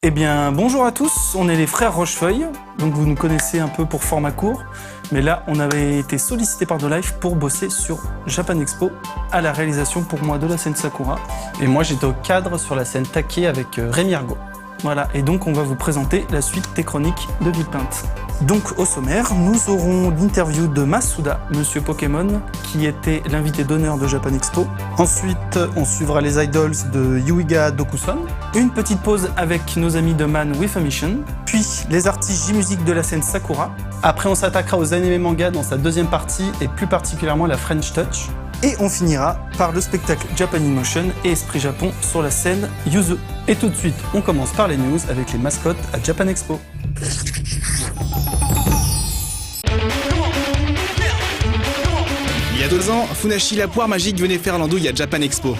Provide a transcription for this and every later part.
Eh bien, bonjour à tous, on est les frères Rochefeuille, donc vous nous connaissez un peu pour format court, mais là, on avait été sollicité par No Life pour bosser sur Japan Expo, à la réalisation pour moi de la scène Sakura, et moi j'étais au cadre sur la scène Take avec Rémi Ergo. Voilà, et donc on va vous présenter la suite des chroniques de Villepinte. Donc au sommaire, nous aurons l'interview de Masuda, Monsieur Pokémon, qui était l'invité d'honneur de Japan Expo. Ensuite, on suivra les idols de Yuiga Dokuson. Une petite pause avec nos amis de Man with a Mission. Puis les artistes J-Music de la scène Sakura. Après, on s'attaquera aux animés manga dans sa deuxième partie et plus particulièrement la French Touch. Et on finira par le spectacle Japan in Motion et Esprit Japon sur la scène Yuzu. Et tout de suite, on commence par les news avec les mascottes à Japan Expo. Il y a 2 ans, Funashi la poire magique venait faire l'andouille à Japan Expo.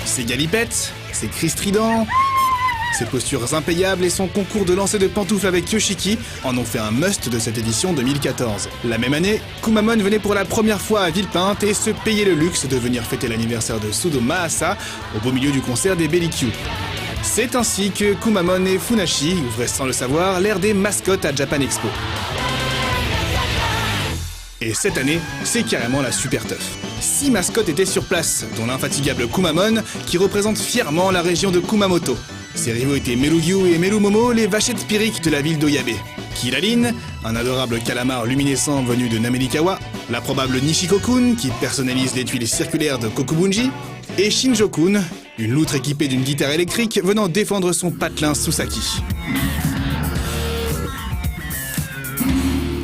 Ses galipettes, ses cris stridents, ses postures impayables et son concours de lancer de pantoufles avec Yoshiki en ont fait un must de cette édition 2014. La même année, Kumamon venait pour la première fois à Villepinte et se payait le luxe de venir fêter l'anniversaire de Sudo Maasa au beau milieu du concert des Belly Q. C'est ainsi que Kumamon et Funashi ouvraient sans le savoir l'ère des mascottes à Japan Expo. Et cette année, c'est carrément la super teuf. 6 mascottes étaient sur place, dont l'infatigable Kumamon, qui représente fièrement la région de Kumamoto. Ses rivaux étaient Melugyu et Melumomo, les vachettes pyriques de la ville d'Oyabe. Kilalin, un adorable calamar luminescent venu de Namelikawa, la probable Nishiko-kun, qui personnalise les tuiles circulaires de Kokubunji, et Shinjo-kun, une loutre équipée d'une guitare électrique venant défendre son patelin Susaki.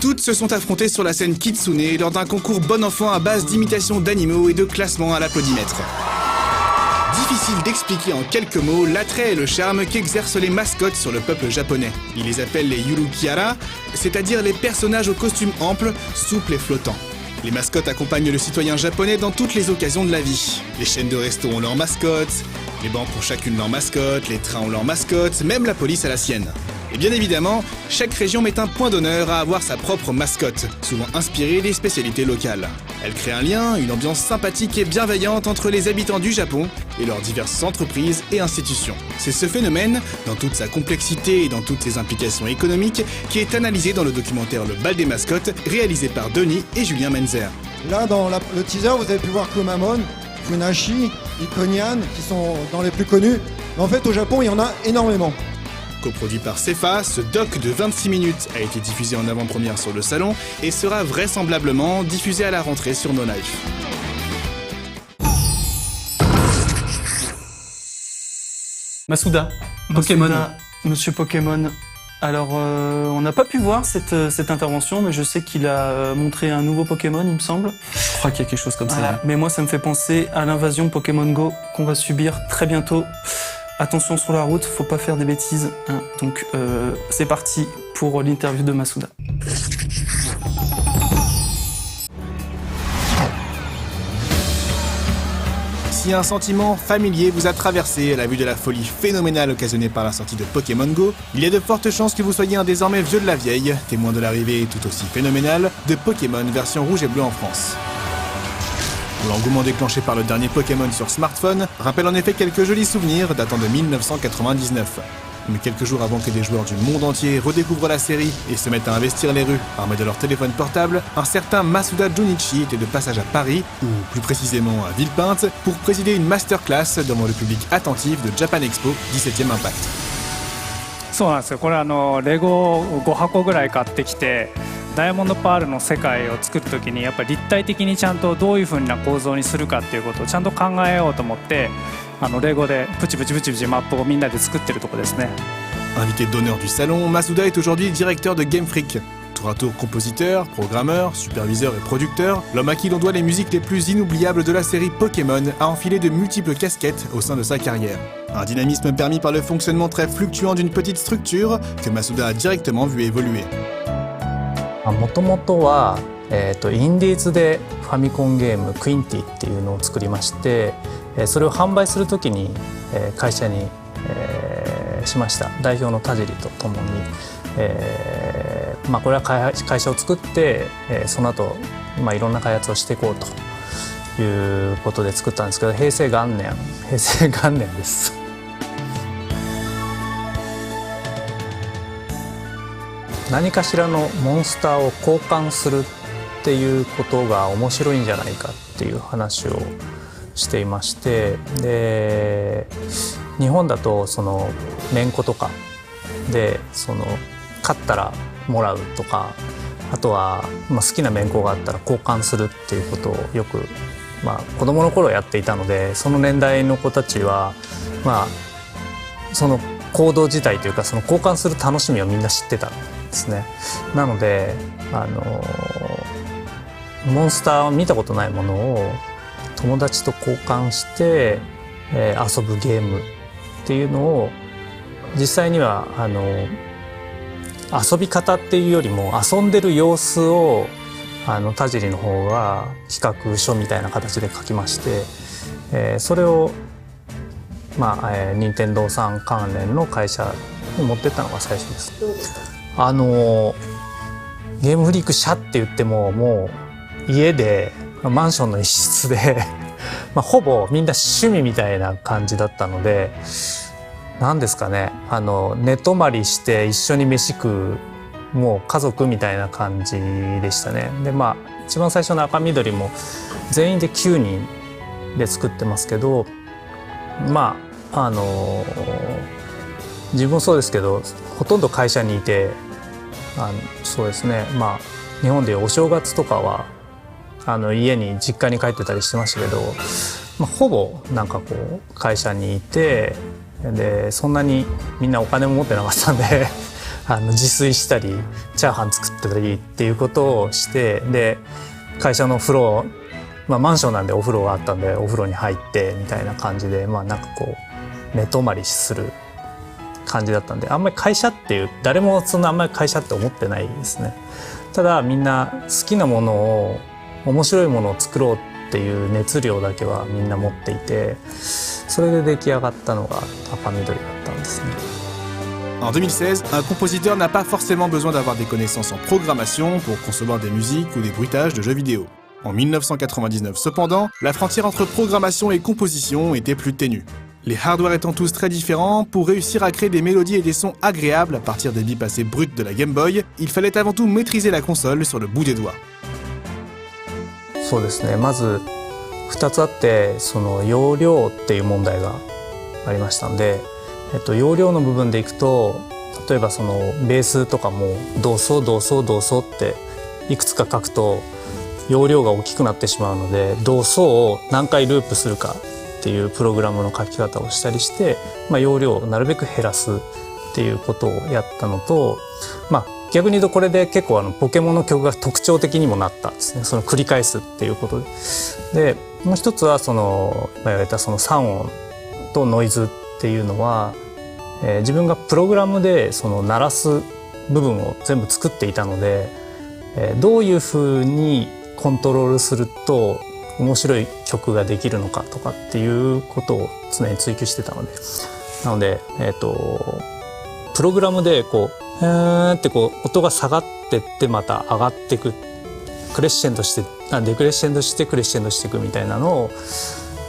Toutes se sont affrontées sur la scène Kitsune lors d'un concours bon enfant à base d'imitations d'animaux et de classements à l'applaudimètre. Difficile d'expliquer en quelques mots l'attrait et le charme qu'exercent les mascottes sur le peuple japonais. Ils les appellent les Yurukiara, c'est-à-dire les personnages aux costumes amples, souples et flottants. Les mascottes accompagnent le citoyen japonais dans toutes les occasions de la vie. Les chaînes de resto ont leurs mascottes, les banques ont chacune leur mascotte, les trains ont leurs mascottes, même la police a la sienne. Et bien évidemment, chaque région met un point d'honneur à avoir sa propre mascotte, souvent inspirée des spécialités locales. Elle crée un lien, une ambiance sympathique et bienveillante entre les habitants du Japon et leurs diverses entreprises et institutions. C'est ce phénomène, dans toute sa complexité et dans toutes ses implications économiques, qui est analysé dans le documentaire Le Bal des mascottes, réalisé par Denis et Julien Menzer. Là, dans le teaser, vous avez pu voir Kumamon, Funashi, Ikonian, qui sont dans les plus connus. Mais en fait, au Japon, il y en a énormément. Coproduit par CEFA, ce doc de 26 minutes a été diffusé en avant-première sur le salon et sera vraisemblablement diffusé à la rentrée sur No Life. Masuda, Pokémon. Monsieur Pokémon. Alors, on n'a pas pu voir cette intervention, mais je sais qu'il a montré un nouveau Pokémon, il me semble. Je crois qu'il y a quelque chose comme ça. Mais moi, ça me fait penser à l'invasion Pokémon Go qu'on va subir très bientôt. Attention sur la route, faut pas faire des bêtises. Hein. Donc, c'est parti pour l'interview de Masuda. Si un sentiment familier vous a traversé à la vue de la folie phénoménale occasionnée par la sortie de Pokémon Go, il y a de fortes chances que vous soyez un désormais vieux de la vieille, témoin de l'arrivée tout aussi phénoménale de Pokémon version rouge et bleu en France. L'engouement déclenché par le dernier Pokémon sur smartphone rappelle en effet quelques jolis souvenirs datant de 1999. Mais quelques jours avant que des joueurs du monde entier redécouvrent la série et se mettent à investir les rues armés de leur téléphone portable, un certain Masuda Junichi était de passage à Paris, ou plus précisément à Villepinte, pour présider une masterclass devant le public attentif de Japan Expo 17e Impact. そうなんですよ。これレゴを5箱ぐらい買ってきて、ダイヤモンドパールの世界を作るときにやっぱり立体的にちゃんとどういう風な構造にするかっていうことをちゃんと考えようと思って、レゴでプチプチプチプチマップをみんなで作ってるとこですね。Invité d'honneur du salon, Masuda est aujourd'hui directeur de Game Freak. Tour à tour compositeur, programmeur, superviseur et producteur, l'homme à qui l'on doit les musiques les plus inoubliables de la série Pokémon a enfilé de multiples casquettes au sein de sa carrière. Un dynamisme permis par le fonctionnement très fluctuant d'une petite structure que Masuda a directement vu évoluer. もともとは、インディーズでファミコンゲームクインティっていうのを作りまして、それを販売するときに、会社に、しました。代表の田尻とともに、これは会社を作って、その後、いろんな開発をしていこうということで作ったんですけど、平成元年です。何かしらのモンスターを交換するっていうことが面白いんじゃないかっていう話をしていまして、で日本だとそのめんことかで勝ったらもらうとか、あとは好きなめんこがあったら交換するっていうことをよく子供の頃やっていたので、その年代の子たちはその行動自体というかその交換する楽しみをみんな知ってたんですね。なのでモンスターを見たことないものを友達と交換して、遊ぶゲームっていうのを実際には遊び方っていうよりも遊んでる様子を田尻の方が企画書みたいな形で書きまして、それを任天堂さん関連の会社に持ってったのが最初です。ゲームフリーク社って言ってももう家でマンションの一室でほぼみんな趣味みたいな感じだったので、何ですかね、寝泊まりして一緒に飯食う、もう家族みたいな感じでしたね。で一番最初の赤緑も全員で9人で作ってますけど、自分もそうですけどほとんど会社にいて、そうですね、日本でいうお正月とかは家に実家に帰ってたりしてましたけど、ほぼ会社にいて、でそんなにみんなお金も持ってなかったんで自炊したりチャーハン作ったりっていうことをして、で会社の風呂、マンションなんでお風呂があったんでお風呂に入ってみたいな感じで寝泊まりする感じだったんで、あんまり会社っていう誰もそんなあんまり会社って思ってないですね。ただみんな好きなものを面白いものを作ろうっていう熱量だけはみんな持っていて、それで出来上がったのが赤緑だったんですね。En 2016, un compositeur n'a pas forcément besoin d'avoir des connaissances en programmation pour concevoir des musiques ou des bruitages de jeux vidéo. En 1999 cependant, la frontière entre programmation et composition était plus ténue. Les hardware étant tous très différents, pour réussir à créer des mélodies et des sons agréables à partir des bits passés bruts de la Game Boy, il fallait avant tout maîtriser la console sur le bout des doigts. そうですね、まず2つあって、その容量っていう問題がありましたので、容量の部分でいくと、例えばそのベースとかもドソドソドソっていくつか書くと容量が大きくなってしまうので、ドソを何回ループするかっていうプログラムの書き方をしたりして、容量をなるべく減らすっていうことをやったのと、逆に言うとこれで結構ポケモンの曲が特徴的にもなったんですね。その繰り返すっていうことで。でもう一つは言われたその3音とノイズっていうのは、自分がプログラムで鳴らす部分を全部作っていたので、どういうふうにコントロールすると面白い曲ができるのかとかっていうことを常に追求してたので、なのでプログラムでって音が下がってってまた上がっていく、クレッシェンドしてデクレッシェンドしてクレッシェンドしていくみたいなのを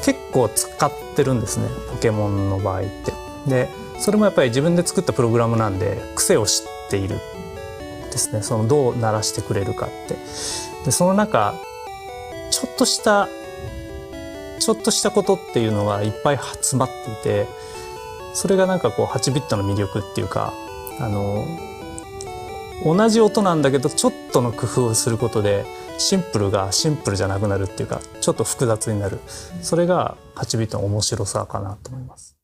結構使ってるんですね、ポケモンの場合って。でそれもやっぱり自分で作ったプログラムなんで癖を知っているですね。どう鳴らしてくれるかって。でその中ちょっとしたことっていうのがいっぱい詰まっていて、それが8ビットの魅力っていうか、同じ音なんだけどちょっとの工夫をすることでシンプルがシンプルじゃなくなるっていうか、ちょっと複雑になる。それが8ビットの面白さかなと思います。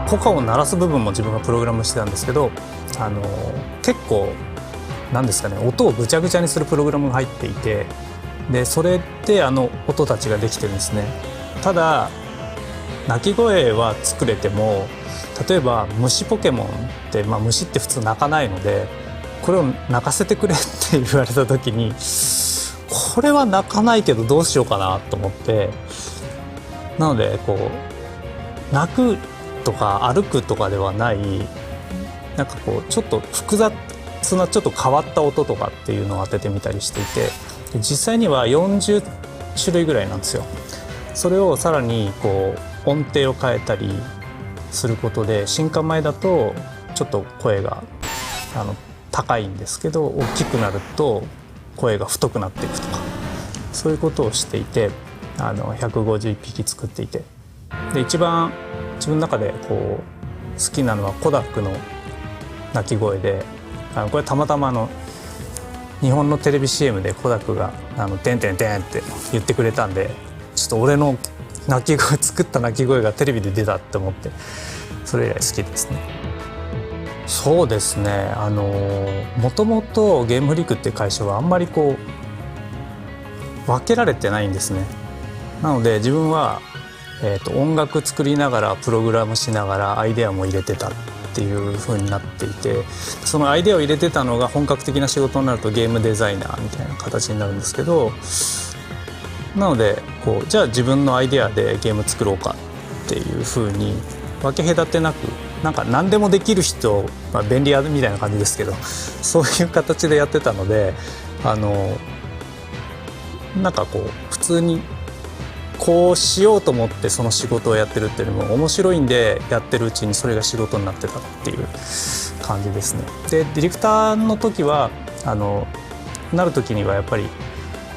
効果音を鳴らす部分も自分がプログラムしてたんですけど、結構なんですかね、音をぐちゃぐちゃにするプログラムが入っていて、でそれで音たちができてるんですね。ただ鳴き声は作れても、例えば虫ポケモンって、虫って普通鳴かないので、これを鳴かせてくれって言われた時に、これは鳴かないけどどうしようかなと思って、なので鳴くとか歩くとかではない、ちょっと複雑なちょっと変わった音とかっていうのを当ててみたりしていて、実際には40種類ぐらいなんですよ。それをさらに音程を変えたりすることで、進化前だとちちょっと声が高いんですけど、大きくなると声が太くなっていくとか、そういうことをしていて、151匹作っていて、で一番自分の中でこう好きなのはコダックの鳴き声で、これたまたま日本のテレビ CM でコダックが「てんてんてん」って言ってくれたんで、ちょっと俺の鳴き声作った鳴き声がテレビで出たって思って、それ以来好きですね。そうですね、もともとゲームフリークっていう会社はあんまりこう分けられてないんですね。なので自分は、音楽作りながらプログラムしながらアイデアも入れてたっていう風になっていて、そのアイデアを入れてたのが本格的な仕事になるとゲームデザイナーみたいな形になるんですけど、なのでこうじゃあ自分のアイデアでゲーム作ろうかっていう風に分け隔てなく、なんか何でもできる人、便利屋みたいな感じですけど、そういう形でやってたので、なんかこう普通にこうしようと思ってその仕事をやってるっていうのも面白いんで、やってるうちにそれが仕事になってたっていう感じですね。でディレクターの時はなる時にはやっぱり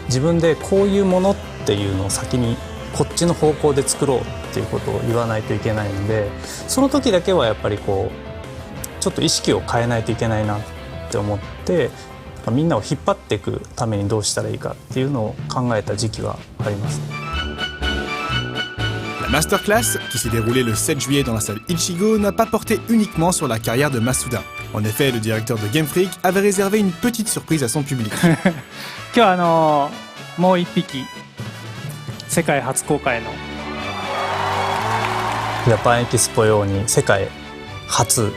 自分でこういうものっていうのを先にこっちの方向で作ろうっていうことを言わないといけないので、その時だけはやっぱりこうちょっと意識を変えないといけないなって思って、みんなを引っ張っていくためにどうしたらいいかっていうのを考えた時期はあります。La masterclass, qui s'est déroulée le 7 juillet dans la salle Ichigo, n'a pas porté uniquement sur la carrière de Masuda. En effet, le directeur de Game Freak avait réservé une petite surprise à son public. 今日はもう一匹世界初公開のジャパンエキスポ用に世界初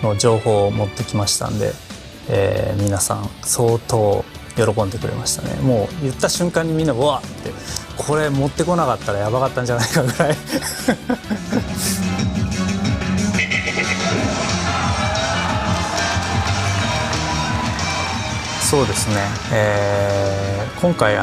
の情報を持ってきましたんで、皆さん相当喜んでくれましたね。もう言った瞬間にみんなわーって、これ持ってこなかったらやばかったんじゃないかぐらいそうですね、今回ち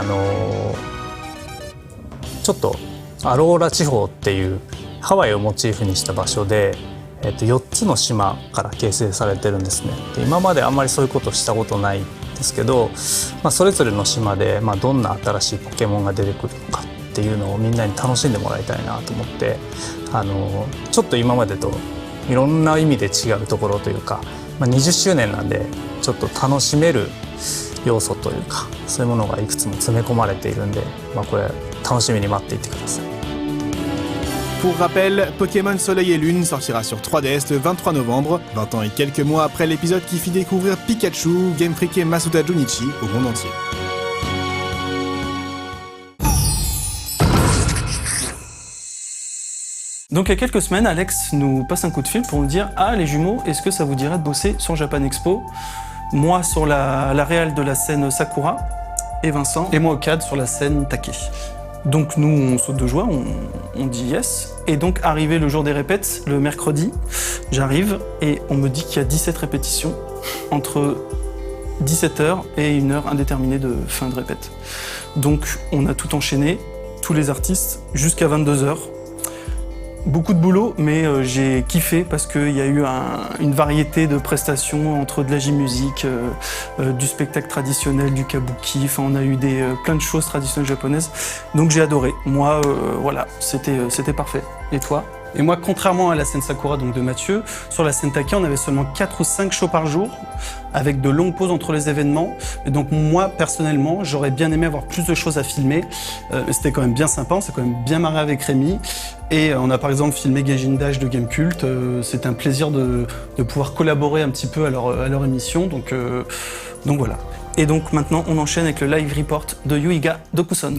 ょっとアローラ地方っていうハワイをモチーフにした場所で、4つの島から形成されてるんですね。で今まであんまりそういうことしたことないんですけど、それぞれの島で、どんな新しいポケモンが出てくるのかっていうのをみんなに楽しんでもらいたいなと思って、ちょっと今までといろんな意味で違うところというか、20周年なんでちょっと楽しめる要素というか、そういうものがいくつも詰め込まれているんで、これ楽しみに待っていてください。Pour rappel, Pokémon Soleil et Lune sortira sur 3DS le 23 novembre, 20 ans et quelques mois après l'épisode qui fit découvrir Pikachu, Game Freak et Masuda Junichi au monde entier. Donc il y a quelques semaines, Alex nous passe un coup de fil pour nous dire « Ah les jumeaux, est-ce que ça vous dirait de bosser sur Japan Expo ?» Moi sur la réal de la scène Sakura et Vincent, et moi au CAD sur la scène Take. Donc nous on saute de joie, on dit yes. Et donc arrivé le jour des répètes, le mercredi, j'arrive et on me dit qu'il y a 17 répétitions entre 17h et une heure indéterminée de fin de répète. Donc on a tout enchaîné, tous les artistes, jusqu'à 22h. Beaucoup de boulot, mais j'ai kiffé parce qu'il y a eu une variété de prestations entre de la J-musique, du spectacle traditionnel, du kabuki, enfin on a eu plein de choses traditionnelles japonaises. Donc j'ai adoré. Moi, voilà, c'était parfait. Et toi ? Et moi, contrairement à la scène Sakura donc de Mathieu, sur la scène Take, on avait seulement 4 ou 5 shows par jour, avec de longues pauses entre les événements. Et donc moi, personnellement, j'aurais bien aimé avoir plus de choses à filmer. C'était quand même bien sympa, on s'est quand même bien marré avec Rémi. Et on a par exemple filmé Gaijin Dash de Gamecult. C'était un plaisir de pouvoir collaborer un petit peu à leur émission. Donc voilà. Et donc maintenant, on enchaîne avec le live report de Yuiga Dokuson.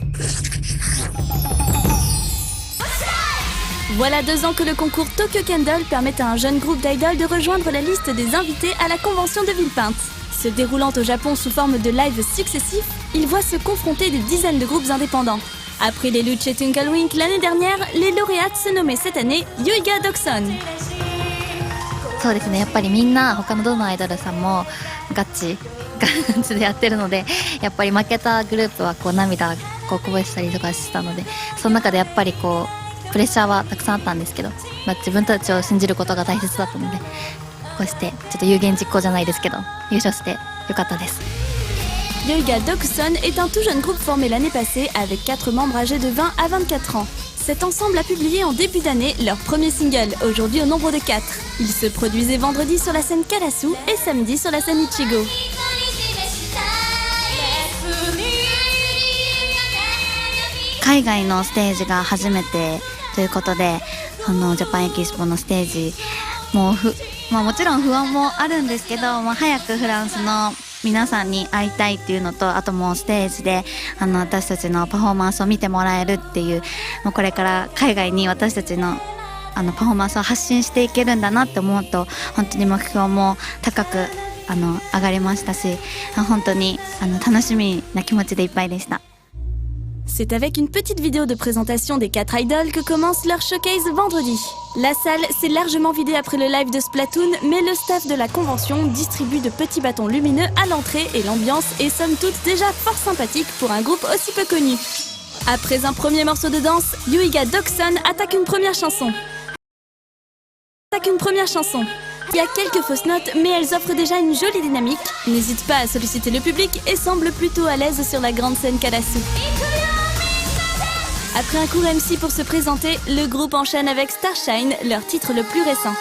Voilà 2 ans que le concours Tokyo Candle permet à un jeune groupe d'idoles de rejoindre la liste des invités à la convention de Villepinte. Se déroulant au Japon sous forme de lives successifs, il voit se confronter des dizaines de groupes indépendants. Après les Luce et Twinkle l'année dernière, les lauréates se nommaient cette année Yuiga Dokuson. そうですね、やっぱりみんな他のどのアイドルさんもガチでやってるので、やっぱり負けたグループはこう涙こぼしたりとかしたので、その中でやっぱりこうプレッシャーはたくさんあったんですけど、自分たちを信じることが大切だったので、越してちょっと有言実行じゃないですけど優勝してよかったです。Yoiga Dokson est un tout jeune groupe formé l'année passée avec 4 membres âgés de 20 à 24 ans. Cet ensemble a publié en début d'année leur premier single, aujourd'hui au nombre de 4. Ils se produisaient vendredi sur la scène Karasu et samedi sur la scène Ichigo. 海外のステージが初めてということで、ジャパンエキスポのステージももちろん不安もあるんですけど、早くフランスの皆さんに会いたいっていうのと、あともうステージで私たちのパフォーマンスを見てもらえるっていう、もうこれから海外に私たちのパフォーマンスを発信していけるんだなって思うと、本当に目標も高く上がりましたし、本当に楽しみな気持ちでいっぱいでした。C'est avec une petite vidéo de présentation des 4 idoles que commence leur showcase vendredi. La salle s'est largement vidée après le live de Splatoon, mais le staff de la convention distribue de petits bâtons lumineux à l'entrée et l'ambiance est somme toute déjà fort sympathique pour un groupe aussi peu connu. Après un premier morceau de danse, Yoiga Dokson attaque une première chanson. Il y a quelques fausses notes, mais elles offrent déjà une jolie dynamique. N'hésite pas à solliciter le public et semble plutôt à l'aise sur la grande scène Karasu. Après un court MC pour se présenter, le groupe enchaîne avec Starshine, leur titre le plus récent.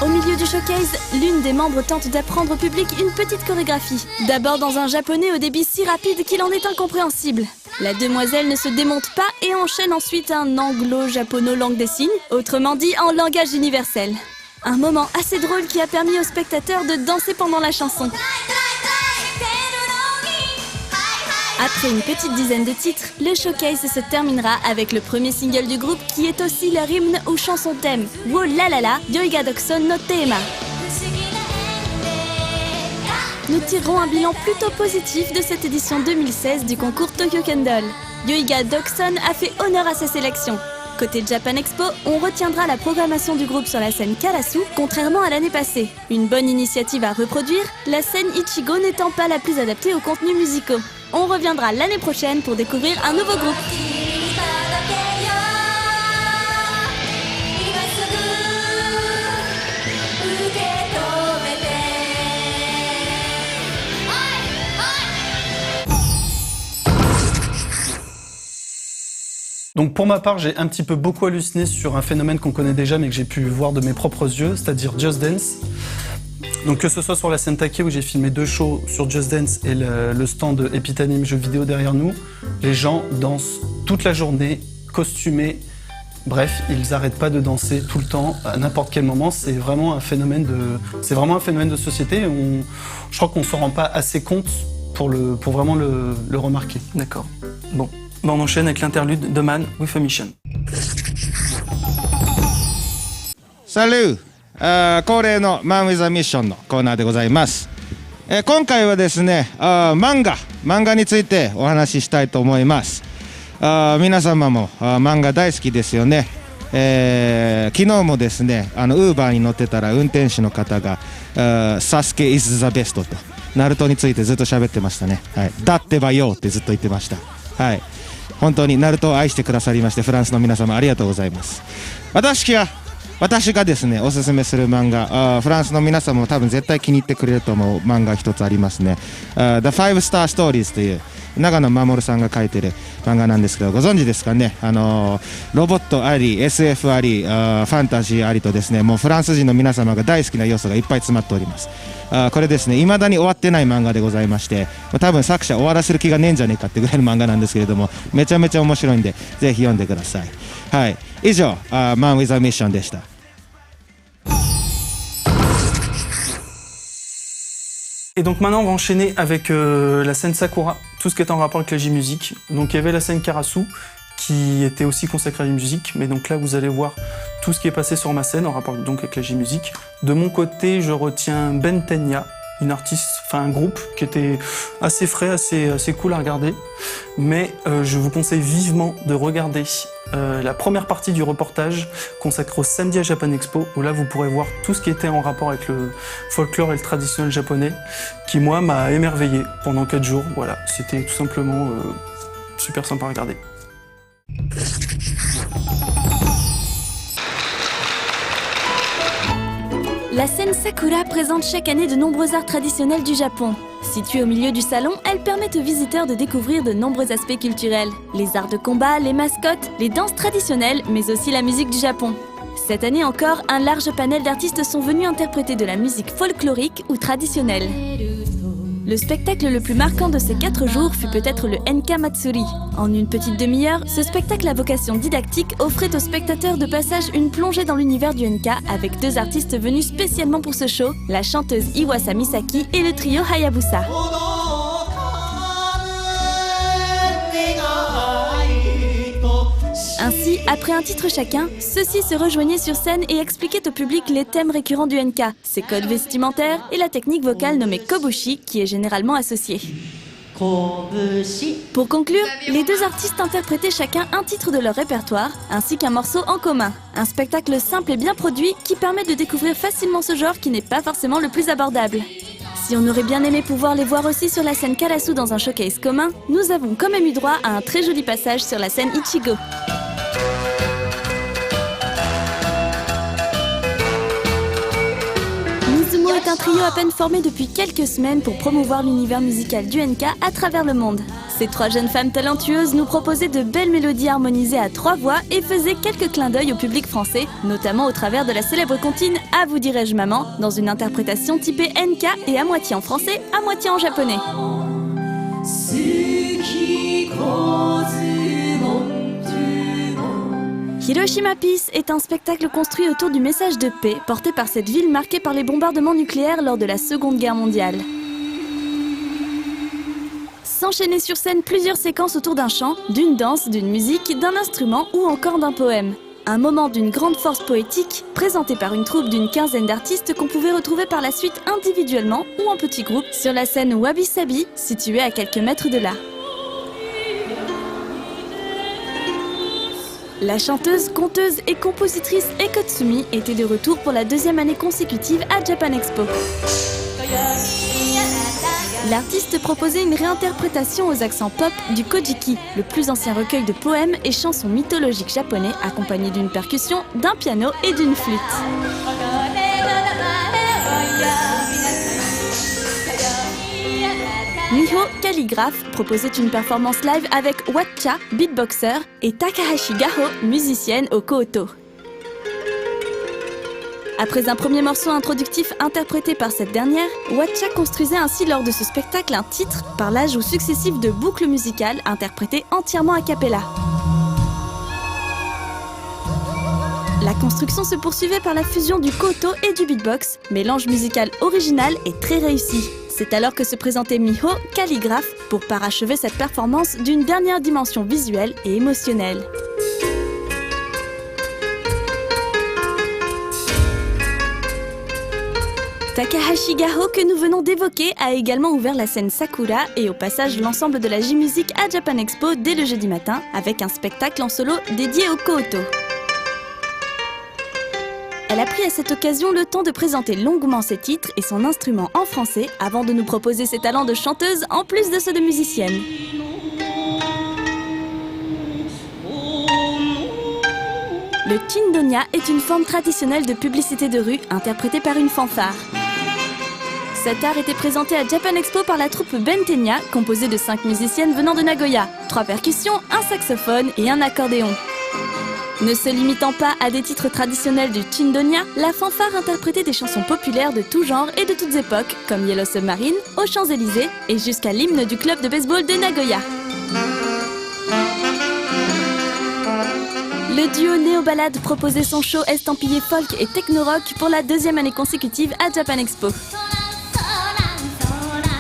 Au milieu du showcase, l'une des membres tente d'apprendre au public une petite chorégraphie. D'abord dans un japonais au débit si rapide qu'il en est incompréhensible. La demoiselle ne se démonte pas et enchaîne ensuite un anglo-japono-langue des signes, autrement dit en langage universel. Un moment assez drôle qui a permis aux spectateurs de danser pendant la chanson. Après une petite dizaine de titres, le showcase se terminera avec le premier single du groupe qui est aussi leur hymne ou chanson thème, Wo la la la, Yoiga Dokson no Tema. Nous tirerons un bilan plutôt positif de cette édition 2016 du concours Tokyo Candle. Yoiga Dokson a fait honneur à ses sélections. Côté Japan Expo, on retiendra la programmation du groupe sur la scène Karasu, contrairement à l'année passée. Une bonne initiative à reproduire, la scène Ichigo n'étant pas la plus adaptée aux contenus musicaux. On reviendra l'année prochaine pour découvrir un nouveau groupe. Donc pour ma part, j'ai un petit peu beaucoup halluciné sur un phénomène qu'on connaît déjà mais que j'ai pu voir de mes propres yeux, c'est-à-dire Just Dance. Donc que ce soit sur la scène Take où j'ai filmé 2 shows sur Just Dance et le stand de Epitanim jeux vidéo derrière nous, les gens dansent toute la journée, costumés, bref, ils n'arrêtent pas de danser tout le temps, à n'importe quel moment. C'est vraiment un phénomène de société. Je crois qu'on ne s'en rend pas assez compte pour vraiment le remarquer. D'accord. Bon, on enchaîne avec l'interlude de Man with a Mission. Salut! 恒例のマン・ウィザ・ミッションのコーナーでございます。今回はですね、漫画についてお話ししたいと思います。皆様も漫画大好きですよね。昨日もですね、ウーバーに乗ってたら運転手の方がサスケ is the best とナルトについてずっと喋ってましたね。はい、だってばよってずっと言ってました。はい、本当にナルトを愛してくださりましてフランスの皆様ありがとうございます。私がですねおすすめする漫画、フランスの皆様も多分絶対気に入ってくれると思う漫画一つありますね。The Five Star Stories という長野守さんが書いてる漫画なんですけど、ご存知ですかね。ロボットあり SF ありファンタジーありとですね、もうフランス人の皆様が大好きな要素がいっぱい詰まっております。これですね未だに終わってない漫画でございまして、多分作者終わらせる気がねえんじゃねえかってぐらいの漫画なんですけれども、めちゃめちゃ面白いんでぜひ読んでください。はい、以上マン・ウィザ・ミッションでした。Et donc maintenant on va enchaîner avec la scène Sakura, tout ce qui est en rapport avec la J-Music. Donc il y avait la scène Karasu qui était aussi consacrée à la J-Music, mais donc là vous allez voir tout ce qui est passé sur ma scène en rapport donc avec la J-Music. De mon côté je retiens Ben Tenya, une artiste, enfin un groupe qui était assez frais, assez cool à regarder. Mais je vous conseille vivement de regarder la première partie du reportage consacré au samedi à Japan Expo, où là vous pourrez voir tout ce qui était en rapport avec le folklore et le traditionnel japonais, qui moi m'a émerveillé pendant 4 jours. Voilà, c'était tout simplement super sympa à regarder. La scène Sakura présente chaque année de nombreux arts traditionnels du Japon. Située au milieu du salon, elle permet aux visiteurs de découvrir de nombreux aspects culturels. Les arts de combat, les mascottes, les danses traditionnelles, mais aussi la musique du Japon. Cette année encore, un large panel d'artistes sont venus interpréter de la musique folklorique ou traditionnelle. Le spectacle le plus marquant de ces 4 jours fut peut-être le Enka Matsuri. En une petite demi-heure, ce spectacle à vocation didactique offrait aux spectateurs de passage une plongée dans l'univers du Enka avec 2 artistes venus spécialement pour ce show, la chanteuse Iwasa Misaki et le trio Hayabusa. Ainsi, après un titre chacun, ceux-ci se rejoignaient sur scène et expliquaient au public les thèmes récurrents du Enka, ses codes vestimentaires et la technique vocale nommée Kobushi qui est généralement associée. Pour conclure, les 2 artistes interprétaient chacun un titre de leur répertoire, ainsi qu'un morceau en commun. Un spectacle simple et bien produit qui permet de découvrir facilement ce genre qui n'est pas forcément le plus abordable. Si on aurait bien aimé pouvoir les voir aussi sur la scène Karasu dans un showcase commun, nous avons quand même eu droit à un très joli passage sur la scène Ichigo. Mizumo est un trio à peine formé depuis quelques semaines pour promouvoir l'univers musical du Enka à travers le monde. Ces 3 jeunes femmes talentueuses nous proposaient de belles mélodies harmonisées à 3 voix et faisaient quelques clins d'œil au public français, notamment au travers de la célèbre comptine « À vous dirai-je maman » dans une interprétation typée Enka et à moitié en français, à moitié en japonais. Hiroshima Peace est un spectacle construit autour du message de paix porté par cette ville marquée par les bombardements nucléaires lors de la Seconde Guerre mondiale. S'enchaîner sur scène plusieurs séquences autour d'un chant, d'une danse, d'une musique, d'un instrument ou encore d'un poème. Un moment d'une grande force poétique, présenté par une troupe d'une 15aine d'artistes qu'on pouvait retrouver par la suite individuellement ou en petits groupes sur la scène Wabi Sabi, située à quelques mètres de là. La chanteuse, conteuse et compositrice Eko Tsumi était de retour pour la 2e année consécutive à Japan Expo. L'artiste proposait une réinterprétation aux accents pop du Kojiki, le plus ancien recueil de poèmes et chansons mythologiques japonais accompagné d'une percussion, d'un piano et d'une flûte. Miho Calligraphe proposait une performance live avec Watcha, beatboxer, et Takahashi Gaho, musicienne au koto. Après un premier morceau introductif interprété par cette dernière, Watcha construisait ainsi lors de ce spectacle un titre par l'ajout successif de boucles musicales interprétées entièrement a cappella. La construction se poursuivait par la fusion du koto et du beatbox, mélange musical original et très réussi. C'est alors que se présentait Miho Calligraphe pour parachever cette performance d'une dernière dimension visuelle et émotionnelle. Takahashi Gaho, que nous venons d'évoquer, a également ouvert la scène Sakura et au passage l'ensemble de la J-Music à Japan Expo dès le jeudi matin avec un spectacle en solo dédié au koto. Elle a pris à cette occasion le temps de présenter longuement ses titres et son instrument en français avant de nous proposer ses talents de chanteuse en plus de ceux de musicienne. Le Chindonya est une forme traditionnelle de publicité de rue interprétée par une fanfare. Cet art était présenté à Japan Expo par la troupe Bentenya, composée de 5 musiciennes venant de Nagoya, 3 percussions, un saxophone et un accordéon. Ne se limitant pas à des titres traditionnels du Chindonya, la fanfare interprétait des chansons populaires de tout genre et de toutes époques, comme Yellow Submarine, aux Champs-Élysées et jusqu'à l'hymne du club de baseball de Nagoya. Le duo Néo-Ballade proposait son show estampillé folk et techno-rock pour la 2e année consécutive à Japan Expo.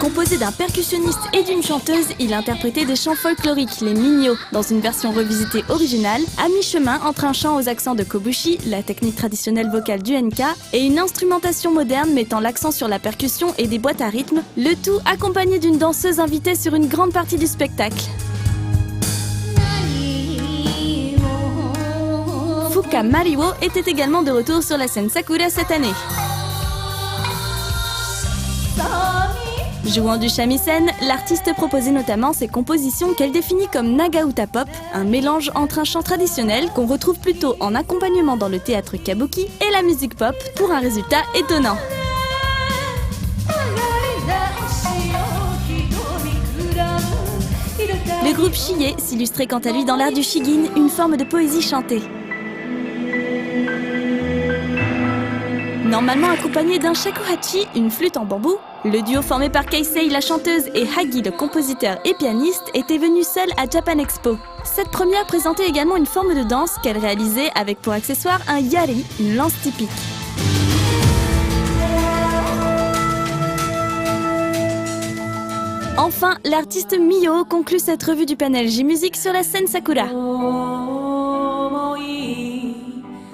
Composé d'un percussionniste et d'une chanteuse, il interprétait des chants folkloriques, les minyo, dans une version revisitée originale, à mi-chemin entre un chant aux accents de kobushi, la technique traditionnelle vocale du enka, et une instrumentation moderne mettant l'accent sur la percussion et des boîtes à rythme, le tout accompagné d'une danseuse invitée sur une grande partie du spectacle. Fuka Mariwo était également de retour sur la scène Sakura cette année. Jouant du shamisen, l'artiste proposait notamment ses compositions qu'elle définit comme Nagauta Pop, un mélange entre un chant traditionnel qu'on retrouve plutôt en accompagnement dans le théâtre kabuki et la musique pop pour un résultat étonnant. Le groupe Chie s'illustrait quant à lui dans l'art du shigin, une forme de poésie chantée. Normalement accompagné d'un shakuhachi, une flûte en bambou, le duo formé par Keisei la chanteuse et Hagi le compositeur et pianiste était venu seul à Japan Expo. Cette première présentait également une forme de danse qu'elle réalisait avec pour accessoire un yari, une lance typique. Enfin, l'artiste Miyo conclut cette revue du panel J-Music sur la scène Sakura.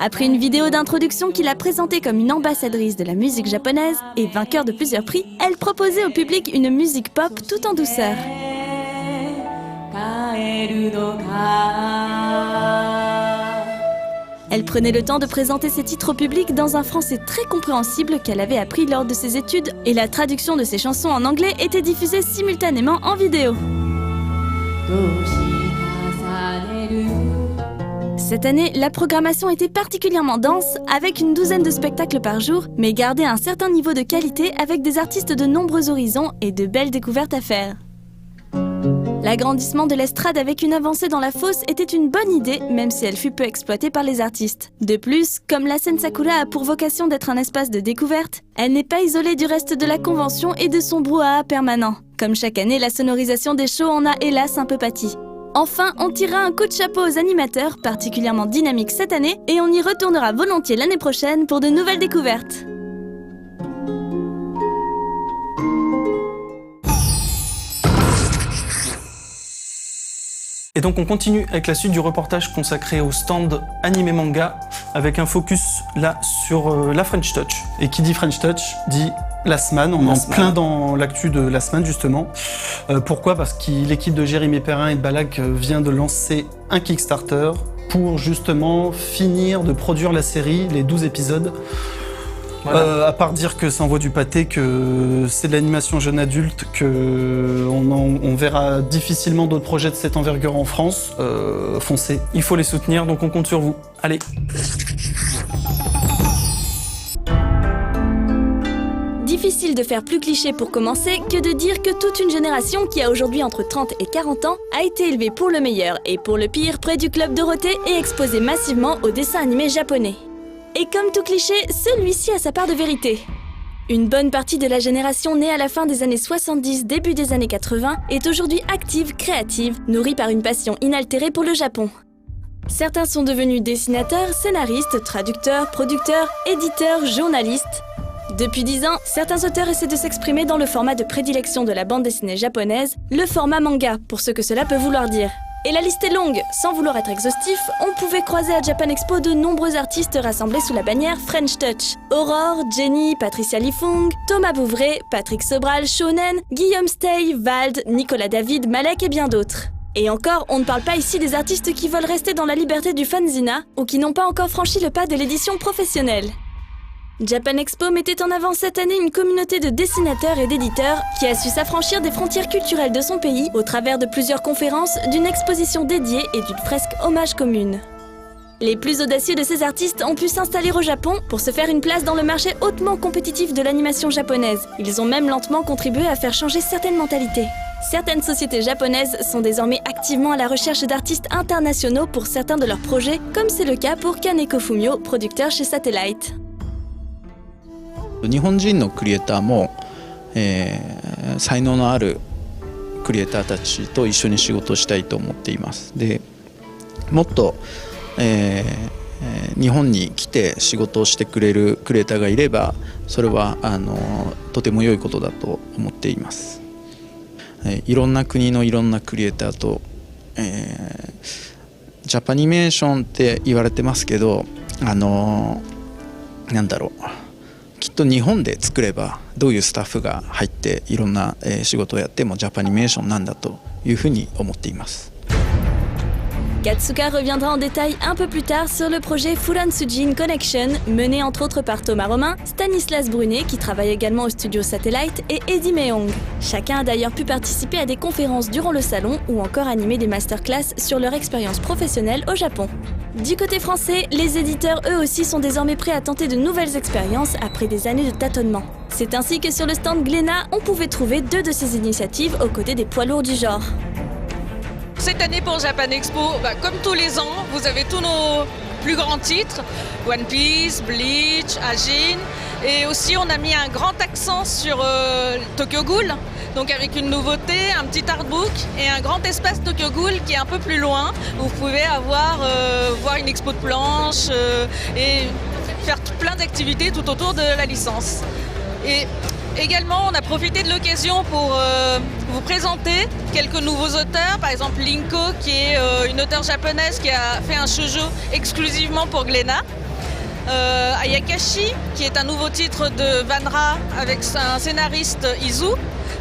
Après une vidéo d'introduction qui l'a présentée comme une ambassadrice de la musique japonaise et vainqueur de plusieurs prix, elle proposait au public une musique pop tout en douceur. Elle prenait le temps de présenter ses titres au public dans un français très compréhensible qu'elle avait appris lors de ses études, et la traduction de ses chansons en anglais était diffusée simultanément en vidéo. Cette année, la programmation était particulièrement dense, avec une douzaine de spectacles par jour, mais gardait un certain niveau de qualité avec des artistes de nombreux horizons et de belles découvertes à faire. L'agrandissement de l'estrade avec une avancée dans la fosse était une bonne idée, même si elle fut peu exploitée par les artistes. De plus, comme la scène Sakura a pour vocation d'être un espace de découverte, elle n'est pas isolée du reste de la convention et de son brouhaha permanent. Comme chaque année, la sonorisation des shows en a hélas un peu pâti. Enfin, on tirera un coup de chapeau aux animateurs, particulièrement dynamiques cette année, et on y retournera volontiers l'année prochaine pour de nouvelles découvertes. Et donc on continue avec la suite du reportage consacré au stand animé manga, avec un focus là sur la French Touch. Et qui dit French Touch dit Last Man, on est en plein dans l'actu de Last Man justement. Pourquoi ? Parce que l'équipe de Jérémy Perrin et de Balak vient de lancer un Kickstarter pour justement finir de produire la série, les 12 épisodes. Voilà. À part dire que ça envoie du pâté, que c'est de l'animation jeune adulte, qu'on verra difficilement d'autres projets de cette envergure en France, foncez, il faut les soutenir, donc on compte sur vous. Allez. Difficile de faire plus cliché pour commencer que de dire que toute une génération qui a aujourd'hui entre 30 et 40 ans a été élevée pour le meilleur et pour le pire près du Club Dorothée et exposée massivement aux dessins animés japonais. Et comme tout cliché, celui-ci a sa part de vérité. Une bonne partie de la génération née à la fin des années 70, début des années 80, est aujourd'hui active, créative, nourrie par une passion inaltérée pour le Japon. Certains sont devenus dessinateurs, scénaristes, traducteurs, producteurs, éditeurs, journalistes. Depuis 10 ans, certains auteurs essaient de s'exprimer dans le format de prédilection de la bande dessinée japonaise, le format manga, pour ce que cela peut vouloir dire. Et la liste est longue, sans vouloir être exhaustif, on pouvait croiser à Japan Expo de nombreux artistes rassemblés sous la bannière French Touch. Aurore, Jenny, Patricia Lifung, Thomas Bouvray, Patrick Sobral, Shonen, Guillaume Stey, Vald, Nicolas David, Malek et bien d'autres. Et encore, on ne parle pas ici des artistes qui veulent rester dans la liberté du fanzina ou qui n'ont pas encore franchi le pas de l'édition professionnelle. Japan Expo mettait en avant cette année une communauté de dessinateurs et d'éditeurs qui a su s'affranchir des frontières culturelles de son pays au travers de plusieurs conférences, d'une exposition dédiée et d'une fresque hommage commune. Les plus audacieux de ces artistes ont pu s'installer au Japon pour se faire une place dans le marché hautement compétitif de l'animation japonaise. Ils ont même lentement contribué à faire changer certaines mentalités. Certaines sociétés japonaises sont désormais activement à la recherche d'artistes internationaux pour certains de leurs projets, comme c'est le cas pour Kaneko Fumio, producteur chez Satellite. 日本人のクリエイターも、才能のあるクリエイターたちと一緒に仕事をしたいと思っています。でもっと、日本に来て仕事をしてくれるクリエイターがいればそれはとても良いことだと思っています。いろんな国のいろんなクリエイターと、ジャパニメーションって言われてますけど、なんだろう、きっと日本で作ればどういうスタッフが入っていろんな仕事をやってもジャパニメーションなんだというふうに思っています。Katsuka reviendra en détail un peu plus tard sur le projet Furan Sujin Connection, mené entre autres par Thomas Romain, Stanislas Brunet qui travaille également au studio Satellite et Eddie Meong. Chacun a d'ailleurs pu participer à des conférences durant le salon ou encore animer des masterclass sur leur expérience professionnelle au Japon. Du côté français, les éditeurs eux aussi sont désormais prêts à tenter de nouvelles expériences après des années de tâtonnement. C'est ainsi que sur le stand Glénat, on pouvait trouver 2 de ces initiatives aux côtés des poids lourds du genre. Cette année pour Japan Expo, comme tous les ans, vous avez tous nos plus grands titres, One Piece, Bleach, Ajin, et aussi on a mis un grand accent sur Tokyo Ghoul, donc avec une nouveauté, un petit artbook et un grand espace Tokyo Ghoul qui est un peu plus loin, où vous pouvez voir une expo de planches et faire plein d'activités tout autour de la licence. Et également, on a profité de l'occasion pour vous présenter quelques nouveaux auteurs, par exemple Linko, qui est une auteure japonaise qui a fait un shoujo exclusivement pour Glénat. Ayakashi, qui est un nouveau titre de Vanra avec un scénariste Izu,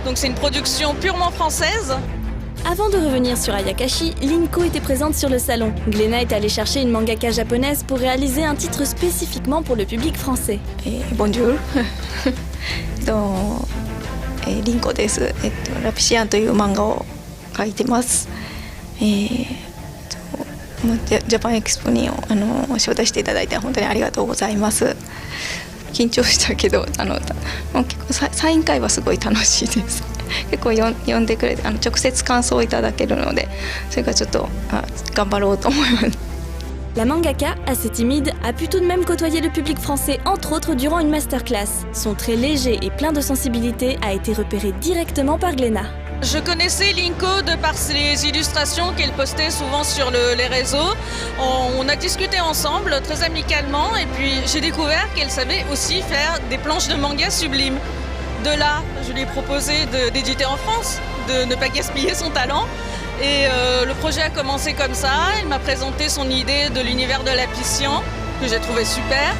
donc c'est une production purement française. Avant de revenir sur Ayakashi, Linko était présente sur le salon. Glénat est allée chercher une mangaka japonaise pour réaliser un titre spécifiquement pour le public français. Bonjour. リンコです。ラピシアンという漫画を描いてます。ジャパンエキスポに招待していただいて本当にありがとうございます。緊張したけど結構サイン会はすごい楽しいです。結構呼んでくれて直接感想をいただけるので、それからちょっと頑張ろうと思います。La mangaka, assez timide, a pu tout de même côtoyer le public français, entre autres durant une masterclass. Son trait léger et plein de sensibilité a été repéré directement par Glénat. Je connaissais Linko de par ses illustrations qu'elle postait souvent sur les réseaux. On a discuté ensemble très amicalement et puis j'ai découvert qu'elle savait aussi faire des planches de manga sublimes. De là, je lui ai proposé d'éditer en France, de ne pas gaspiller son talent. Et le projet a commencé comme ça. Elle m'a présenté son idée de l'univers de Lapician, que j'ai trouvé super.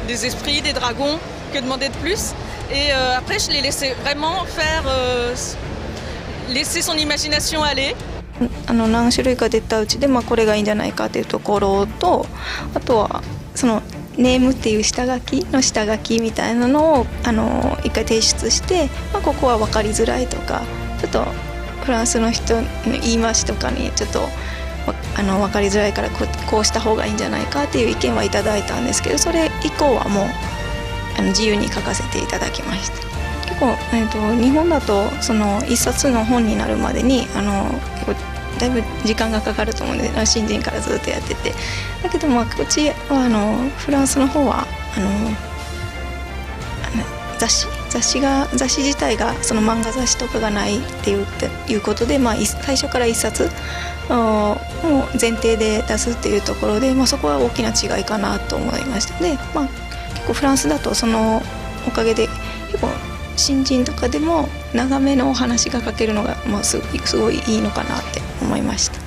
Des esprits, des dragons, que demander de plus. Et après, je l'ai laissé vraiment laisser son imagination aller. 何種類か出たうちで、これがいいんじゃないかというところと、あとはそのネームっていう下書きみたいなのを一回提出して、ここは分かりづらいとか、ちょっとフランスの人の言い回しとかにちょっと分かりづらいからこうした方がいいんじゃないかっていう意見はいただいたんですけど、それ以降はもう自由に書かせていただきました。結構、日本だとその一冊の本になるまでに結構だいぶ時間がかかると思うので、新人からずっとやってて、だけどこっちはフランスの方は雑誌自体がその漫画雑誌とかがないっていうことで、最初から一冊を前提で出すっていうところで、そこは大きな違いかなと思いました。で、結構フランスだとそのおかげで結構新人とかでも長めのお話が書けるのがすごいいいのかなって思いました。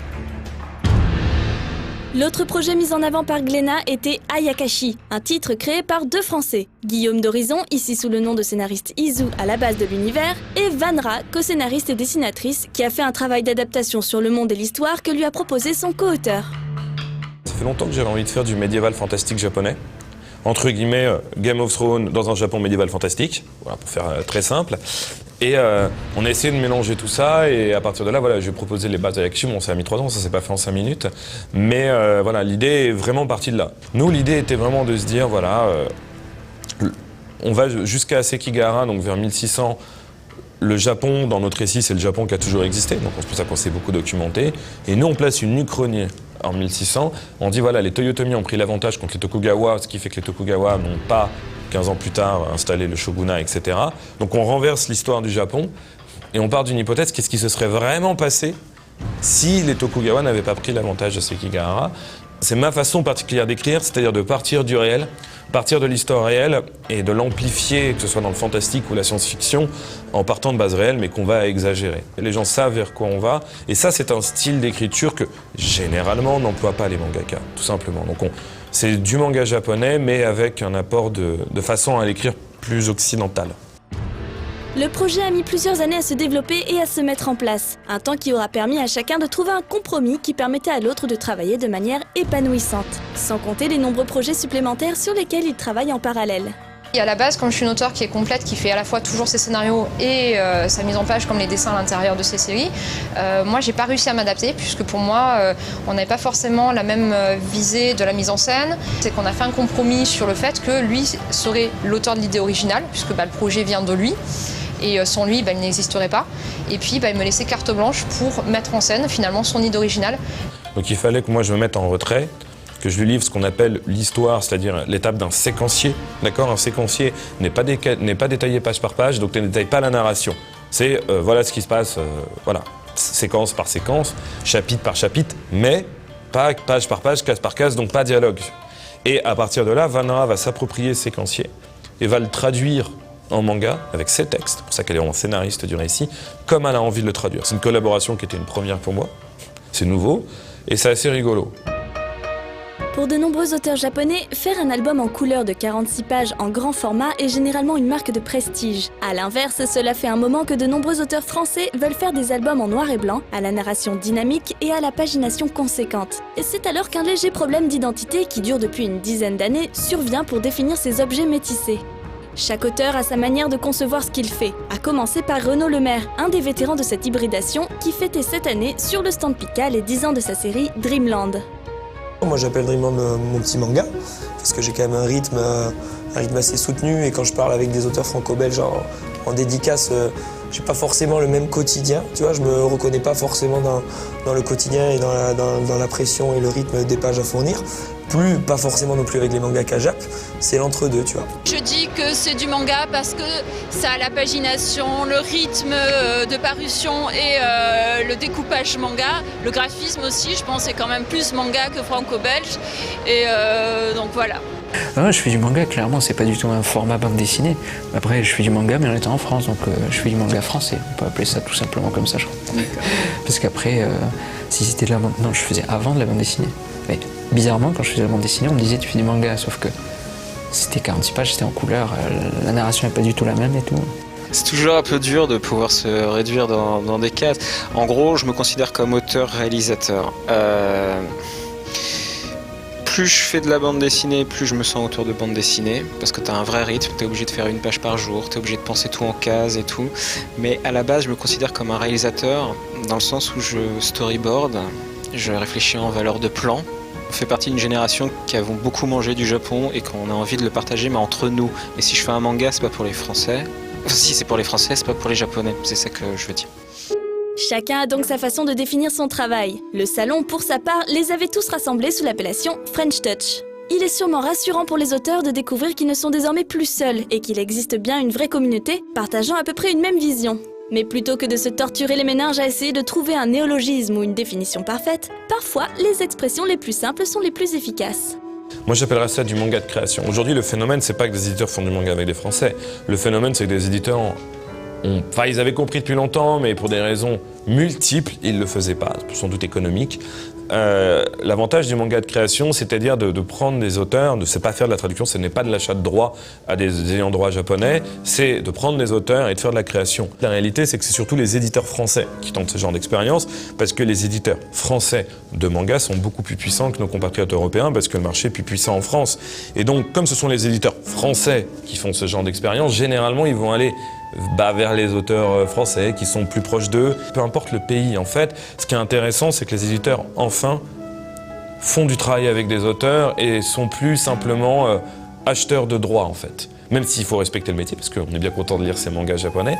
L'autre projet mis en avant par Glénat était Ayakashi, un titre créé par 2 Français. Guillaume d'Horizon, ici sous le nom de scénariste Izu à la base de l'univers, et Vanra, co-scénariste et dessinatrice, qui a fait un travail d'adaptation sur le monde et l'histoire que lui a proposé son co-auteur. Ça fait longtemps que j'avais envie de faire du médiéval fantastique japonais. Entre guillemets, Game of Thrones dans un Japon médiéval fantastique, voilà, pour faire très simple. Et on a essayé de mélanger tout ça et à partir de là, voilà, j'ai proposé les bases d'Ayakashi. Bon, ça a mis 3 ans, ça s'est pas fait en 5 minutes. Mais voilà, l'idée est vraiment partie de là. Nous, l'idée était vraiment de se dire, voilà, on va jusqu'à Sekigahara, donc vers 1600. Le Japon, dans notre récit, c'est le Japon qui a toujours existé, donc c'est pour ça qu'on s'est beaucoup documenté. Et nous, on place une uchronie en 1600. On dit, voilà, les Toyotomi ont pris l'avantage contre les Tokugawa, ce qui fait que les Tokugawa n'ont pas, 15 ans plus tard, installé le shogunat, etc. Donc on renverse l'histoire du Japon et on part d'une hypothèse, qu'est-ce qui se serait vraiment passé si les Tokugawa n'avaient pas pris l'avantage de Sekigahara. C'est ma façon particulière d'écrire, c'est-à-dire de partir du réel, partir de l'histoire réelle et de l'amplifier, que ce soit dans le fantastique ou la science-fiction, en partant de bases réelles, mais qu'on va exagérer. Les gens savent vers quoi on va, et ça, c'est un style d'écriture que, généralement, n'emploient pas les mangaka, tout simplement. Donc c'est du manga japonais, mais avec un apport de façon à l'écrire plus occidentale. Le projet a mis plusieurs années à se développer et à se mettre en place. Un temps qui aura permis à chacun de trouver un compromis qui permettait à l'autre de travailler de manière épanouissante. Sans compter les nombreux projets supplémentaires sur lesquels il travaille en parallèle. Et à la base, comme je suis une auteure qui est complète, qui fait à la fois toujours ses scénarios et sa mise en page comme les dessins à l'intérieur de ses séries, moi j'ai pas réussi à m'adapter puisque pour moi on n'avait pas forcément la même visée de la mise en scène. C'est qu'on a fait un compromis sur le fait que lui serait l'auteur de l'idée originale puisque le projet vient de lui. Et sans lui, il n'existerait pas. Et puis, il me laissait carte blanche pour mettre en scène, finalement, son idée originale. Donc il fallait que moi je me mette en retrait, que je lui livre ce qu'on appelle l'histoire, c'est-à-dire l'étape d'un séquencier. D'accord ? Un séquencier n'est pas détaillé page par page, donc ne détaille pas la narration. C'est voilà ce qui se passe, voilà, séquence par séquence, chapitre par chapitre, mais pas page par page, case par case, donc pas dialogue. Et à partir de là, Vanara va s'approprier ce séquencier et va le traduire en manga avec ses textes, c'est pour ça qu'elle est en scénariste du récit, comme elle a envie de le traduire. C'est une collaboration qui était une première pour moi, c'est nouveau, et c'est assez rigolo. Pour de nombreux auteurs japonais, faire un album en couleur de 46 pages en grand format est généralement une marque de prestige. A l'inverse, cela fait un moment que de nombreux auteurs français veulent faire des albums en noir et blanc, à la narration dynamique et à la pagination conséquente. Et c'est alors qu'un léger problème d'identité qui dure depuis une dizaine d'années survient pour définir ces objets métissés. Chaque auteur a sa manière de concevoir ce qu'il fait, à commencer par Renaud Lemaire, un des vétérans de cette hybridation qui fêtait cette année sur le stand Pika les 10 ans de sa série Dreamland. Moi j'appelle Dreamland mon petit manga, parce que j'ai quand même un rythme assez soutenu et quand je parle avec des auteurs franco-belges en dédicace, j'ai pas forcément le même quotidien, tu vois, je me reconnais pas forcément dans le quotidien et dans la pression et le rythme des pages à fournir. Pas forcément non plus avec les mangakas jap, c'est l'entre-deux, tu vois. Je dis que c'est du manga parce que ça a la pagination, le rythme de parution et le découpage manga. Le graphisme aussi, je pense, c'est quand même plus manga que franco-belge. Et donc voilà. Non, je fais du manga, clairement, c'est pas du tout un format bande dessinée. Après, je fais du manga, mais en étant en France, donc je fais du manga français. On peut appeler ça tout simplement comme ça, je crois. Parce qu'après, si c'était de la bande... Non, je faisais avant de la bande dessinée. Mais bizarrement, quand je faisais la bande dessinée, on me disait tu fais du manga, sauf que c'était 46 pages, c'était en couleur, la narration n'est pas du tout la même et tout. C'est toujours un peu dur de pouvoir se réduire dans des cases. En gros, je me considère comme auteur-réalisateur. Plus je fais de la bande dessinée, plus je me sens auteur de bande dessinée, parce que tu as un vrai rythme, tu es obligé de faire une page par jour, tu es obligé de penser tout en cases et tout. Mais à la base, je me considère comme un réalisateur, dans le sens où je storyboard, je réfléchis en valeur de plan. On fait partie d'une génération qui avons beaucoup mangé du Japon et qu'on a envie de le partager, mais entre nous. Et si je fais un manga, c'est pas pour les Français. Enfin, si c'est pour les Français, c'est pas pour les Japonais. C'est ça que je veux dire. Chacun a donc sa façon de définir son travail. Le salon, pour sa part, les avait tous rassemblés sous l'appellation French Touch. Il est sûrement rassurant pour les auteurs de découvrir qu'ils ne sont désormais plus seuls et qu'il existe bien une vraie communauté partageant à peu près une même vision. Mais plutôt que de se torturer les méninges à essayer de trouver un néologisme ou une définition parfaite, parfois les expressions les plus simples sont les plus efficaces. Moi j'appellerais ça du manga de création. Aujourd'hui le phénomène c'est pas que des éditeurs font du manga avec des Français. Le phénomène c'est que des éditeurs ils avaient compris depuis longtemps mais pour des raisons multiples ils le faisaient pas, sans doute économiques. L'avantage du manga de création, c'est-à-dire de prendre des auteurs, de ne pas faire de la traduction, ce n'est pas de l'achat de droits à des ayants droit japonais, c'est de prendre des auteurs et de faire de la création. La réalité, c'est que c'est surtout les éditeurs français qui tentent ce genre d'expérience, parce que les éditeurs français de manga sont beaucoup plus puissants que nos compatriotes européens, parce que le marché est plus puissant en France. Et donc, comme ce sont les éditeurs français qui font ce genre d'expérience, généralement, ils vont aller vers les auteurs français qui sont plus proches d'eux. Peu importe le pays, en fait, ce qui est intéressant, c'est que les éditeurs, enfin, font du travail avec des auteurs et sont plus simplement acheteurs de droits, en fait. Même s'il faut respecter le métier, parce qu'on est bien content de lire ces mangas japonais.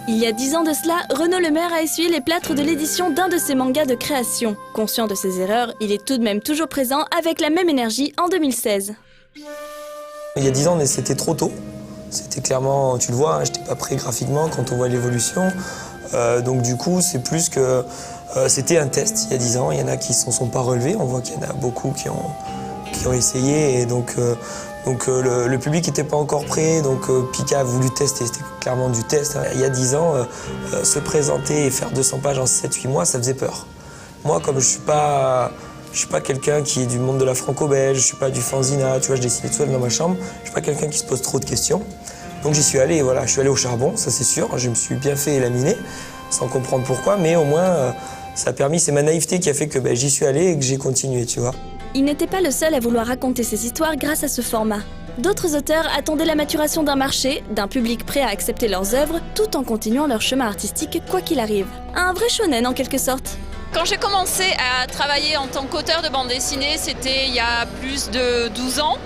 Il y a 10 ans de cela, Renaud Lemaire a essuyé les plâtres de l'édition d'un de ses mangas de création. Conscient de ses erreurs, il est tout de même toujours présent avec la même énergie en 2016. Il y a 10 ans, mais c'était trop tôt. C'était clairement, tu le vois, j'étais pas prêt graphiquement quand on voit l'évolution. Donc du coup, c'est plus que C'était un test il y a 10 ans, il y en a qui ne s'en sont pas relevés, on voit qu'il y en a beaucoup qui ont essayé et donc le public n'était pas encore prêt, donc Pika a voulu tester, c'était clairement du test. Il y a 10 ans, se présenter et faire 200 pages en 7-8 mois, ça faisait peur. Moi, comme je suis pas quelqu'un qui est du monde de la franco-belge, je suis pas du fanzina, tu vois, je dessinais tout seul dans ma chambre, je suis pas quelqu'un qui se pose trop de questions. Donc j'y suis allé, voilà, je suis allé au charbon, ça c'est sûr, je me suis bien fait élaminer, sans comprendre pourquoi, mais au moins ça a permis, c'est ma naïveté qui a fait que j'y suis allé et que j'ai continué, tu vois. Il n'était pas le seul à vouloir raconter ses histoires grâce à ce format. D'autres auteurs attendaient la maturation d'un marché, d'un public prêt à accepter leurs œuvres, tout en continuant leur chemin artistique quoi qu'il arrive. Un vrai shonen en quelque sorte. Quand j'ai commencé à travailler en tant qu'auteur de bande dessinée, c'était il y a plus de 12 ans.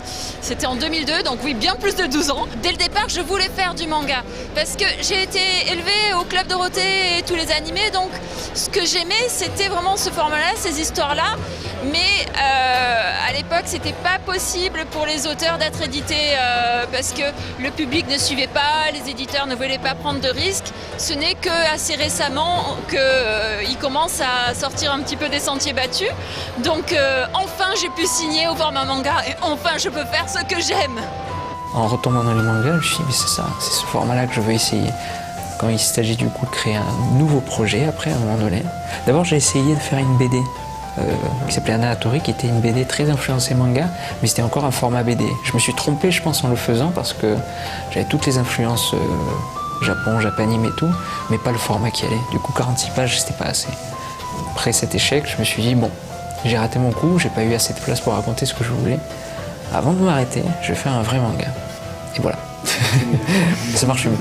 C'était en 2002, donc oui, bien plus de 12 ans. Dès le départ, je voulais faire du manga. Parce que j'ai été élevée au Club Dorothée et tous les animés, donc ce que j'aimais, c'était vraiment ce format-là, ces histoires-là. Mais à l'époque, c'était pas possible pour les auteurs d'être édités parce que le public ne suivait pas, les éditeurs ne voulaient pas prendre de risques. Ce n'est qu'assez récemment qu'ils commencent à sortir un petit peu des sentiers battus. Donc enfin, j'ai pu signer au format manga et enfin, je peux faire ce que j'aime. En retombant dans les mangas, je me suis dit, mais c'est ça, c'est ce format-là que je veux essayer. Quand il s'agit du coup de créer un nouveau projet, après, à un moment donné, d'abord j'ai essayé de faire une BD. Qui s'appelait Anatori, qui était une BD très influencée manga, mais c'était encore un format BD. Je me suis trompé, je pense, en le faisant, parce que j'avais toutes les influences Japon, Japanime et tout, mais pas le format qui allait. Du coup, 46 pages, c'était pas assez. Après cet échec, je me suis dit, bon, j'ai raté mon coup, j'ai pas eu assez de place pour raconter ce que je voulais. Avant de m'arrêter, je vais faire un vrai manga. Et voilà. Ça marche mieux.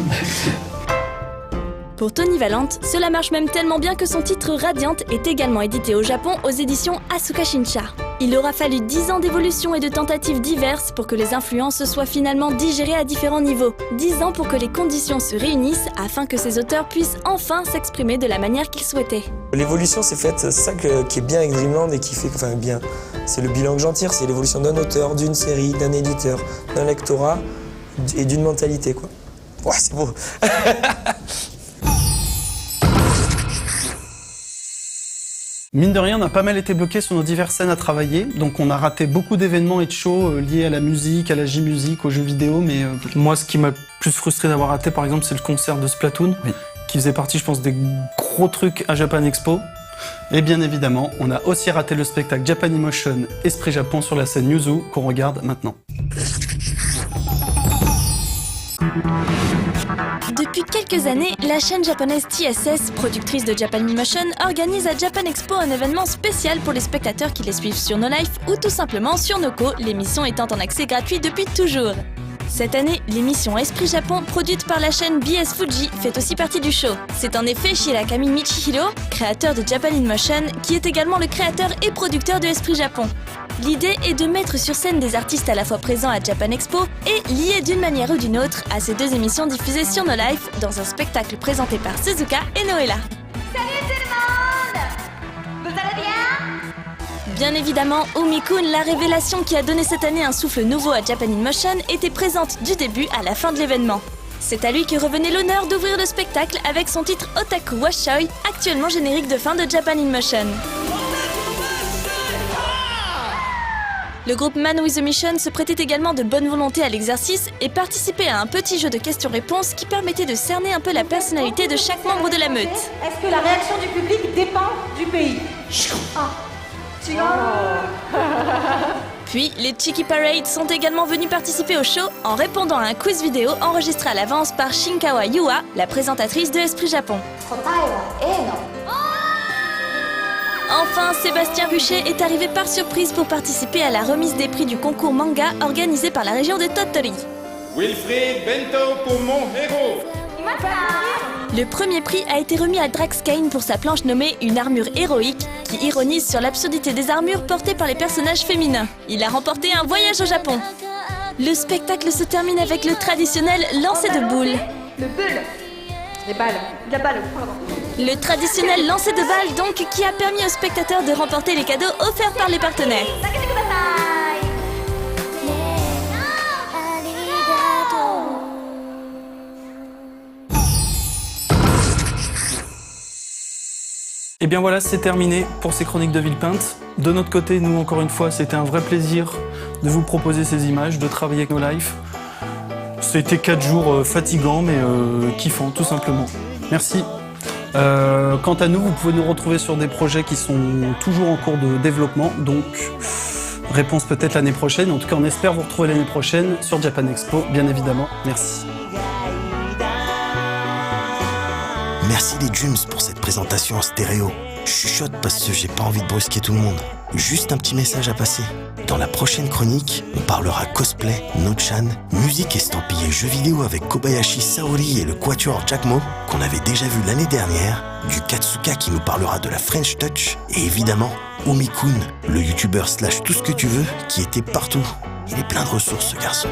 Pour Tony Valente, cela marche même tellement bien que son titre Radiant est également édité au Japon aux éditions Asuka Shinsha. Il aura fallu 10 ans d'évolution et de tentatives diverses pour que les influences soient finalement digérées à différents niveaux. 10 ans pour que les conditions se réunissent afin que ces auteurs puissent enfin s'exprimer de la manière qu'ils souhaitaient. L'évolution s'est faite, c'est ça qui est bien avec Dreamland et qui fait, enfin bien, c'est le bilan que j'en tire, c'est l'évolution d'un auteur, d'une série, d'un éditeur, d'un lectorat et d'une mentalité, quoi. Ouais, c'est beau. Mine de rien, on a pas mal été bloqué sur nos diverses scènes à travailler, donc on a raté beaucoup d'événements et de shows liés à la musique, à la J-musique, aux jeux vidéo, mais moi ce qui m'a plus frustré d'avoir raté par exemple c'est le concert de Splatoon, qui faisait partie je pense des gros trucs à Japan Expo. Et bien évidemment, on a aussi raté le spectacle Japanimotion Esprit Japon sur la scène Yuzu qu'on regarde maintenant. Depuis quelques années, la chaîne japonaise TSS, productrice de Japanimotion, organise à Japan Expo un événement spécial pour les spectateurs qui les suivent sur No Life ou tout simplement sur Noko, l'émission étant en accès gratuit depuis toujours. Cette année, l'émission Esprit Japon, produite par la chaîne BS Fuji, fait aussi partie du show. C'est en effet Shirakami Michihiro, créateur de Japanimotion, qui est également le créateur et producteur de Esprit Japon. L'idée est de mettre sur scène des artistes à la fois présents à Japan Expo et liés d'une manière ou d'une autre à ces deux émissions diffusées sur No Life dans un spectacle présenté par Suzuka et Noella. Salut tout le monde! Vous allez bien? Bien évidemment, Umi-kun, la révélation qui a donné cette année un souffle nouveau à Japanimotion, était présente du début à la fin de l'événement. C'est à lui que revenait l'honneur d'ouvrir le spectacle avec son titre Otaku Washoi, actuellement générique de fin de Japanimotion. Le groupe Man with a Mission se prêtait également de bonne volonté à l'exercice et participait à un petit jeu de questions-réponses qui permettait de cerner un peu la personnalité de chaque membre de la meute. Est-ce que la réaction du public dépend du pays? Puis, les Cheeky Parade sont également venus participer au show en répondant à un quiz vidéo enregistré à l'avance par Shinkawa Yua, la présentatrice de Esprit Japon. Enfin, Sébastien Ruchet est arrivé par surprise pour participer à la remise des prix du concours manga organisé par la région de Tottori. Wilfried Bento pour mon héros. Le premier prix a été remis à Draxkane pour sa planche nommée Une armure héroïque, qui ironise sur l'absurdité des armures portées par les personnages féminins. Il a remporté un voyage au Japon. Le spectacle se termine avec le traditionnel lancer de boules. Le bulle. Les balles. La balle. Le traditionnel lancer de balles donc qui a permis aux spectateurs de remporter les cadeaux offerts par les partenaires. Et bien voilà, c'est terminé pour ces chroniques de Villepinte. De notre côté, nous, encore une fois, c'était un vrai plaisir de vous proposer ces images, de travailler avec nos lives. C'était 4 jours fatigants, mais kiffants, tout simplement. Merci. Quant à nous, vous pouvez nous retrouver sur des projets qui sont toujours en cours de développement, donc réponse peut-être l'année prochaine. En tout cas, on espère vous retrouver l'année prochaine sur Japan Expo, bien évidemment. Merci. Merci les Drums pour cette présentation en stéréo. Je chuchote parce que j'ai pas envie de brusquer tout le monde. Juste un petit message à passer. Dans la prochaine chronique, on parlera cosplay, no-chan, musique estampillée jeux vidéo avec Kobayashi Saori et le quatuor Jackmo, qu'on avait déjà vu l'année dernière, du Katsuka qui nous parlera de la French Touch, et évidemment, Omi-kun, le youtubeur / tout ce que tu veux, qui était partout. Il est plein de ressources ce garçon.